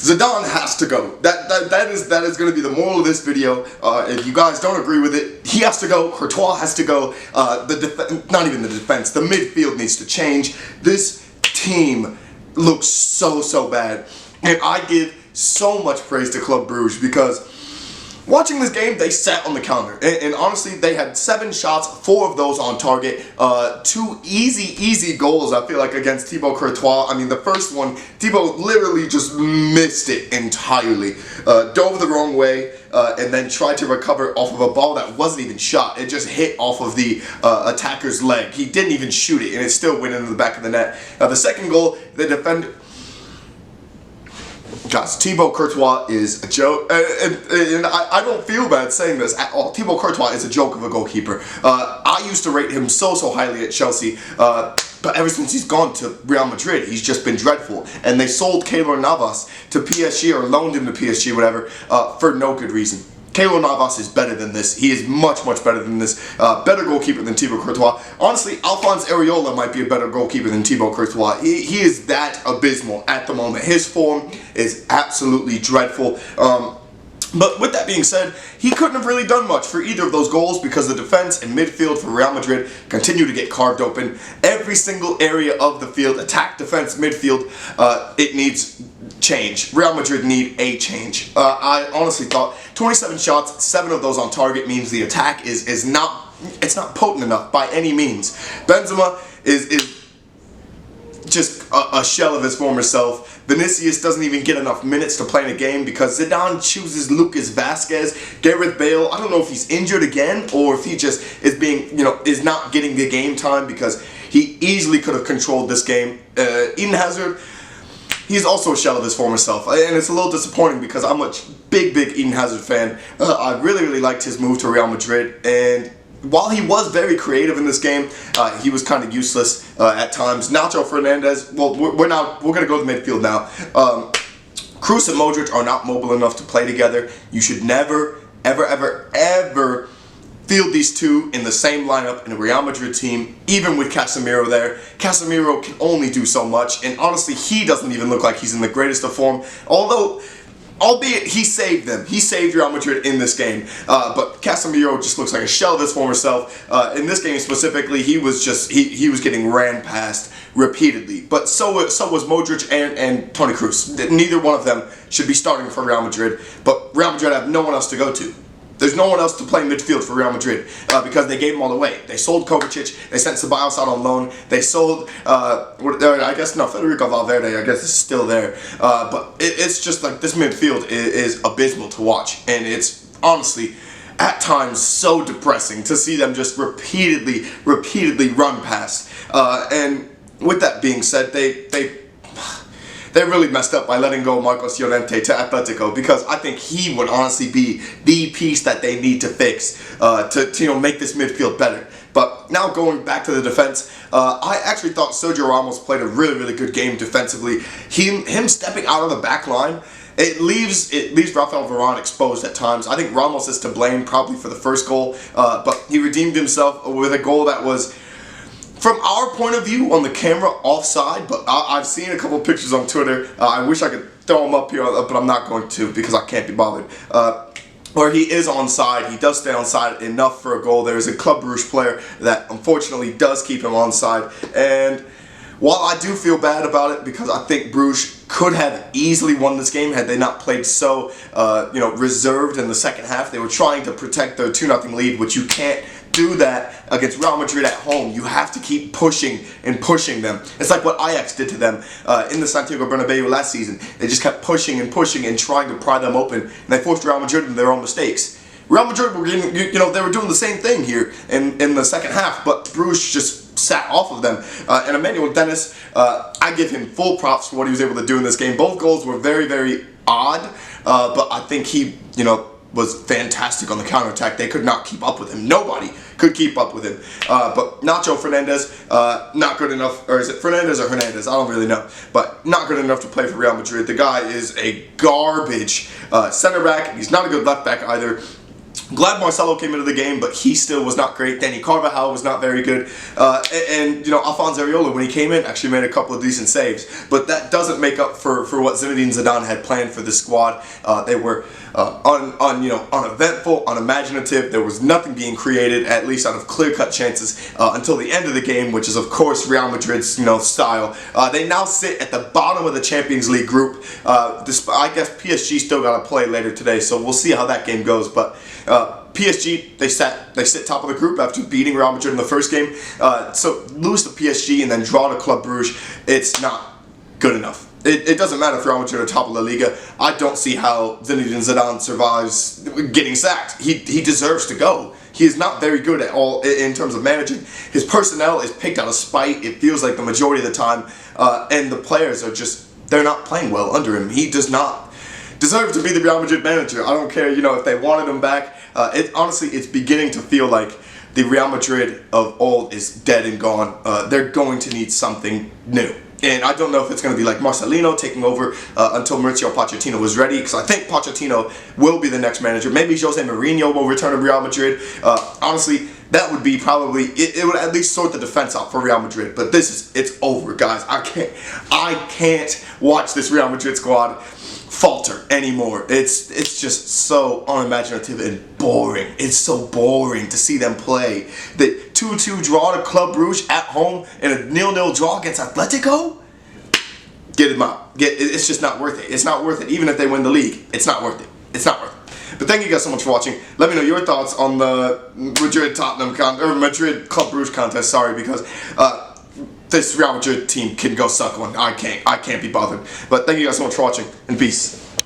Zidane has to go. That is going to be the moral of this video. If you guys don't agree with it, he has to go. Courtois has to go. Not even the defense. The midfield needs to change. This team looks so bad, and I give so much praise to Club Brugge because watching this game, they sat on the counter, and honestly, they had 7 shots, 4 of those on target, 2 easy goals, I feel like, against Thibaut Courtois. I mean, the first one, Thibaut literally just missed it entirely, dove the wrong way, and then tried to recover off of a ball that wasn't even shot. It just hit off of the attacker's leg. He didn't even shoot it, and it still went into the back of the net. The second goal, the defender... Guys, Thibaut Courtois is a joke, and I don't feel bad saying this at all. Thibaut Courtois is a joke of a goalkeeper. I used to rate him so highly at Chelsea, but ever since he's gone to Real Madrid, he's just been dreadful. And they sold Keylor Navas to PSG, or loaned him to PSG, whatever, for no good reason. Keylor Navas is better than this. He is much better than this. Better goalkeeper than Thibaut Courtois. Honestly, Alphonse Areola might be a better goalkeeper than Thibaut Courtois. He is that abysmal at the moment. His form is absolutely dreadful. But with that being said, he couldn't have really done much for either of those goals because the defense and midfield for Real Madrid continue to get carved open. Every single area of the field, attack, defense, midfield, it needs change. Real Madrid need a change. I honestly thought 27 shots, 7 of those on target means the attack is not potent enough by any means. Benzema is just a shell of his former self. Vinicius doesn't even get enough minutes to play in a game because Zidane chooses Lucas Vazquez. Gareth Bale, I don't know if he's injured again or if he just is being, is not getting the game time because he easily could have controlled this game. Eden Hazard, he's also a shell of his former self, and it's a little disappointing because I'm a big Eden Hazard fan. I really liked his move to Real Madrid, and while he was very creative in this game, he was kind of useless at times. Nacho Fernandez, well, we're going to go to midfield now. Kroos and Modric are not mobile enough to play together. You should never, ever field these two in the same lineup in a Real Madrid team, even with Casemiro there. Casemiro can only do so much, and honestly, he doesn't even look like he's in the greatest of form, albeit he saved them. He saved Real Madrid in this game. But Casemiro just looks like a shell of his former self. In this game specifically, he was getting ran past repeatedly. But so was Modric and Toni Kroos. Neither one of them should be starting for Real Madrid. But Real Madrid have no one else to go to. There's no one else to play midfield for Real Madrid because they gave them all away. They sold Kovacic. They sent Ceballos out on loan. They sold, Federico Valverde, I guess, is still there. But it's just like this midfield is abysmal to watch. And it's honestly, at times, so depressing to see them just repeatedly run past. And with that being said, they really messed up by letting go Marcos Llorente to Atletico because I think he would honestly be the piece that they need to fix to make this midfield better. But now going back to the defense, I actually thought Sergio Ramos played a really good game defensively. Him stepping out of the back line, it leaves Rafael Varane exposed at times. I think Ramos is to blame probably for the first goal, but he redeemed himself with a goal that was, from our point of view on the camera, offside, but I've seen a couple pictures on Twitter. I wish I could throw them up here, but I'm not going to because I can't be bothered. Where he is onside, he does stay onside enough for a goal. There is a Club Brugge player that unfortunately does keep him onside. And while I do feel bad about it because I think Brugge could have easily won this game had they not played so reserved in the second half. They were trying to protect their 2-0 lead, which you can't do that against Real Madrid at home. You have to keep pushing them. It's like what Ajax did to them in the Santiago Bernabeu last season. They just kept pushing and trying to pry them open, and they forced Real Madrid into their own mistakes. Real Madrid were getting, they were doing the same thing here in the second half, but Brugge just sat off of them. And Emmanuel Dennis, I give him full props for what he was able to do in this game. Both goals were very odd, but I think he, was fantastic on the counterattack. They could not keep up with him. Nobody could keep up with him. But Nacho Fernandez, not good enough, or is it Fernandez or Hernandez? I don't really know. But not good enough to play for Real Madrid. The guy is a garbage center back. He's not a good left back either. Glad Marcelo came into the game, but he still was not great. Danny Carvajal was not very good. And Alphonse Areola, when he came in, actually made a couple of decent saves. But that doesn't make up for what Zinedine Zidane had planned for this squad. They were uneventful, unimaginative. There was nothing being created, at least out of clear-cut chances, until the end of the game, which is, of course, Real Madrid's style. They now sit at the bottom of the Champions League group. I guess PSG still got to play later today, so we'll see how that game goes. But PSG, they sit top of the group after beating Real Madrid in the first game. So lose to PSG and then draw to Club Brugge, it's not good enough. It doesn't matter if Real Madrid are top of La Liga. I don't see how Zinedine Zidane survives getting sacked. He deserves to go. He is not very good at all in terms of managing. His personnel is picked out of spite, it feels like the majority of the time. And the players are they're not playing well under him. He does not deserve to be the Real Madrid manager. I don't care, if they wanted him back. Honestly, it's beginning to feel like the Real Madrid of old is dead and gone. They're going to need something new. And I don't know if it's going to be like Marcelino taking over until Mauricio Pochettino is ready, because I think Pochettino will be the next manager. Maybe Jose Mourinho will return to Real Madrid. Honestly, that would be probably, it would at least sort the defense out for Real Madrid. But it's over, guys. I can't watch this Real Madrid squad falter anymore. It's just so unimaginative and boring. It's so boring to see them play. The 2-2 draw to Club Brugge at home and a 0-0 draw against Atletico? Get them out. It's just not worth it. It's not worth it. Even if they win the league, it's not worth it. It's not worth it. But thank you guys so much for watching. Let me know your thoughts on the Madrid Club Brugge contest. Sorry, because this Real Madrid team can go suck one. I can't be bothered. But thank you guys so much for watching, and peace.